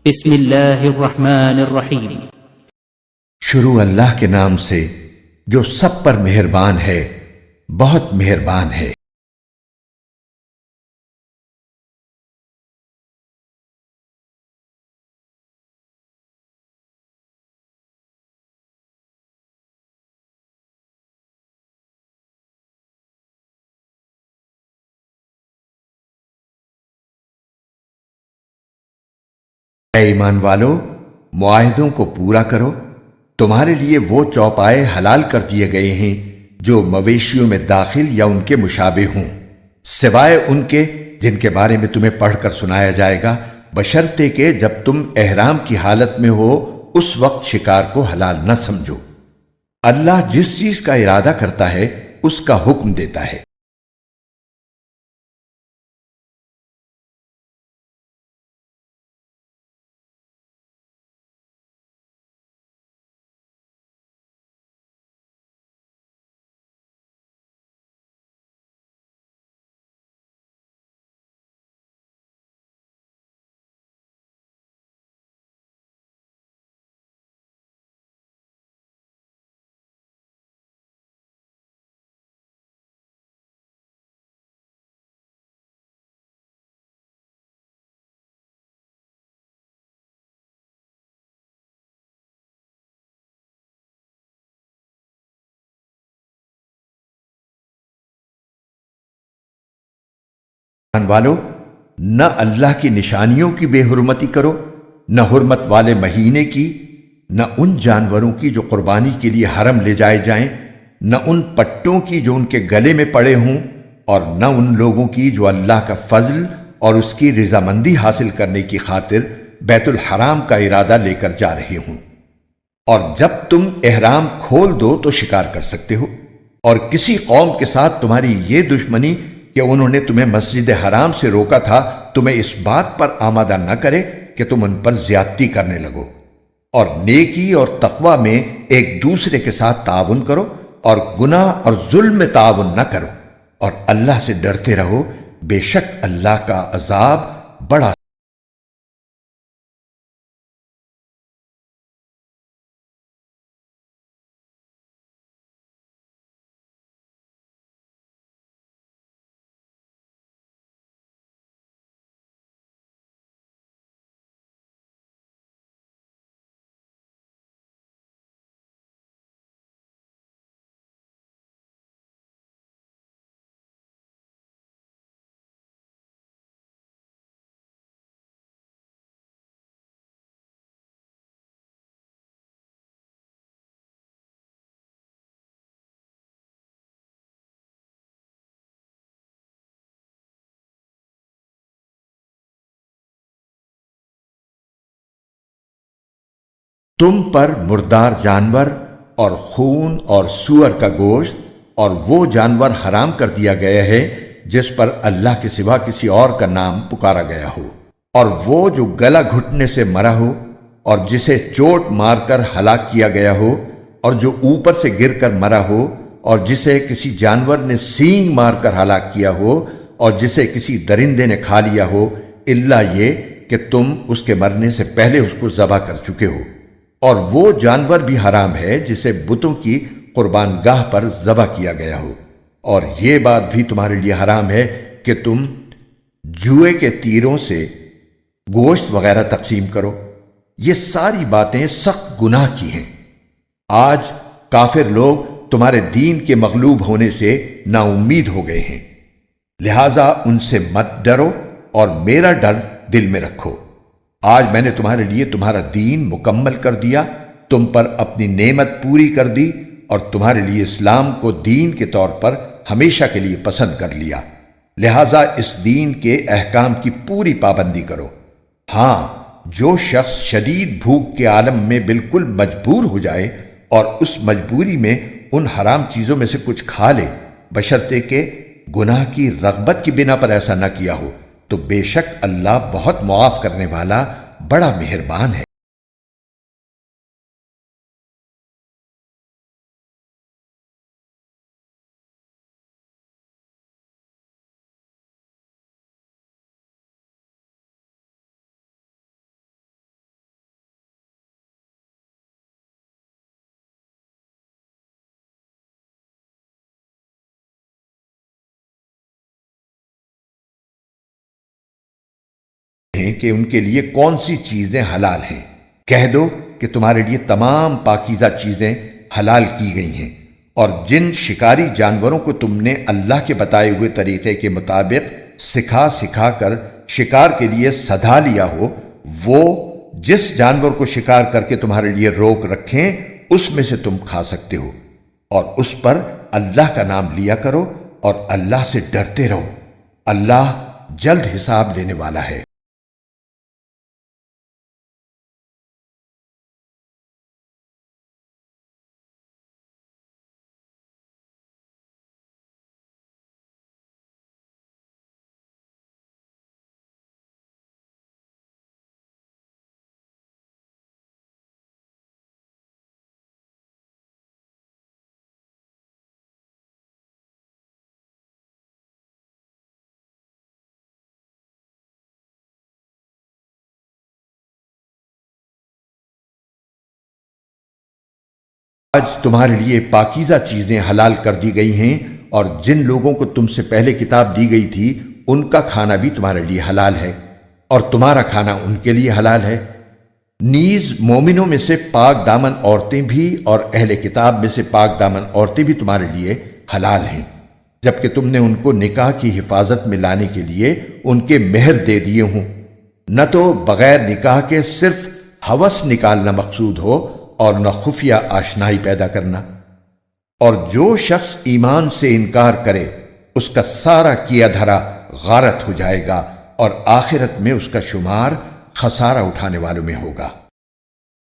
بسم اللہ الرحمن الرحیم۔ شروع اللہ کے نام سے جو سب پر مہربان ہے، بہت مہربان ہے۔ اے ایمان والو، معاہدوں کو پورا کرو۔ تمہارے لیے وہ چوپائے حلال کر دیے گئے ہیں جو مویشیوں میں داخل یا ان کے مشابہ ہوں، سوائے ان کے جن کے بارے میں تمہیں پڑھ کر سنایا جائے گا، بشرطے کہ جب تم احرام کی حالت میں ہو اس وقت شکار کو حلال نہ سمجھو۔ اللہ جس چیز کا ارادہ کرتا ہے اس کا حکم دیتا ہے۔ ایمان والو، نہ اللہ کی نشانیوں کی بے حرمتی کرو، نہ حرمت والے مہینے کی، نہ ان جانوروں کی جو قربانی کے لیے حرم لے جائے جائیں، نہ ان پٹوں کی جو ان کے گلے میں پڑے ہوں، اور نہ ان لوگوں کی جو اللہ کا فضل اور اس کی رضامندی حاصل کرنے کی خاطر بیت الحرام کا ارادہ لے کر جا رہے ہوں۔ اور جب تم احرام کھول دو تو شکار کر سکتے ہو۔ اور کسی قوم کے ساتھ تمہاری یہ دشمنی کہ انہوں نے تمہیں مسجد حرام سے روکا تھا، تمہیں اس بات پر آمادہ نہ کرے کہ تم ان پر زیادتی کرنے لگو۔ اور نیکی اور تقوی میں ایک دوسرے کے ساتھ تعاون کرو، اور گناہ اور ظلم میں تعاون نہ کرو، اور اللہ سے ڈرتے رہو، بے شک اللہ کا عذاب بڑا۔ تم پر مردار جانور اور خون اور سور کا گوشت اور وہ جانور حرام کر دیا گیا ہے جس پر اللہ کے سوا کسی اور کا نام پکارا گیا ہو، اور وہ جو گلا گھٹنے سے مرا ہو، اور جسے چوٹ مار کر ہلاک کیا گیا ہو، اور جو اوپر سے گر کر مرا ہو، اور جسے کسی جانور نے سینگ مار کر ہلاک کیا ہو، اور جسے کسی درندے نے کھا لیا ہو، الا یہ کہ تم اس کے مرنے سے پہلے اس کو ذبح کر چکے ہو۔ اور وہ جانور بھی حرام ہے جسے بتوں کی قربان گاہ پر ذبح کیا گیا ہو۔ اور یہ بات بھی تمہارے لیے حرام ہے کہ تم جوئے کے تیروں سے گوشت وغیرہ تقسیم کرو۔ یہ ساری باتیں سخت گناہ کی ہیں۔ آج کافر لوگ تمہارے دین کے مغلوب ہونے سے نا امید ہو گئے ہیں، لہذا ان سے مت ڈرو اور میرا ڈر دل میں رکھو۔ آج میں نے تمہارے لیے تمہارا دین مکمل کر دیا، تم پر اپنی نعمت پوری کر دی، اور تمہارے لیے اسلام کو دین کے طور پر ہمیشہ کے لیے پسند کر لیا، لہذا اس دین کے احکام کی پوری پابندی کرو۔ ہاں، جو شخص شدید بھوک کے عالم میں بالکل مجبور ہو جائے اور اس مجبوری میں ان حرام چیزوں میں سے کچھ کھا لے، بشرطے کہ گناہ کی رغبت کی بنا پر ایسا نہ کیا ہو، تو بے شک اللہ بہت معاف کرنے والا، بڑا مہربان ہے۔ ہیں کہ ان کے لیے کون سی چیزیں حلال ہیں۔ کہہ دو کہ تمہارے لیے تمام پاکیزہ چیزیں حلال کی گئی ہیں، اور جن شکاری جانوروں کو تم نے اللہ کے بتائے ہوئے طریقے کے مطابق سکھا کر شکار کے لیے سدھا لیا ہو، وہ جس جانور کو شکار کر کے تمہارے لیے روک رکھیں اس میں سے تم کھا سکتے ہو، اور اس پر اللہ کا نام لیا کرو اور اللہ سے ڈرتے رہو۔ اللہ جلد حساب لینے والا ہے۔ آج تمہارے لیے پاکیزہ چیزیں حلال کر دی گئی ہیں، اور جن لوگوں کو تم سے پہلے کتاب دی گئی تھی ان کا کھانا بھی تمہارے لیے حلال ہے، اور تمہارا کھانا ان کے لیے حلال ہے۔ نیز مومنوں میں سے پاک دامن عورتیں بھی اور اہل کتاب میں سے پاک دامن عورتیں بھی تمہارے لیے حلال ہیں، جبکہ تم نے ان کو نکاح کی حفاظت میں لانے کے لیے ان کے مہر دے دیے ہوں، نہ تو بغیر نکاح کے صرف ہوس نکالنا مقصود ہو اور نہ خفیہ آشنائی پیدا کرنا۔ اور جو شخص ایمان سے انکار کرے اس کا سارا کیا دھرا غارت ہو جائے گا، اور آخرت میں اس کا شمار خسارہ اٹھانے والوں میں ہوگا۔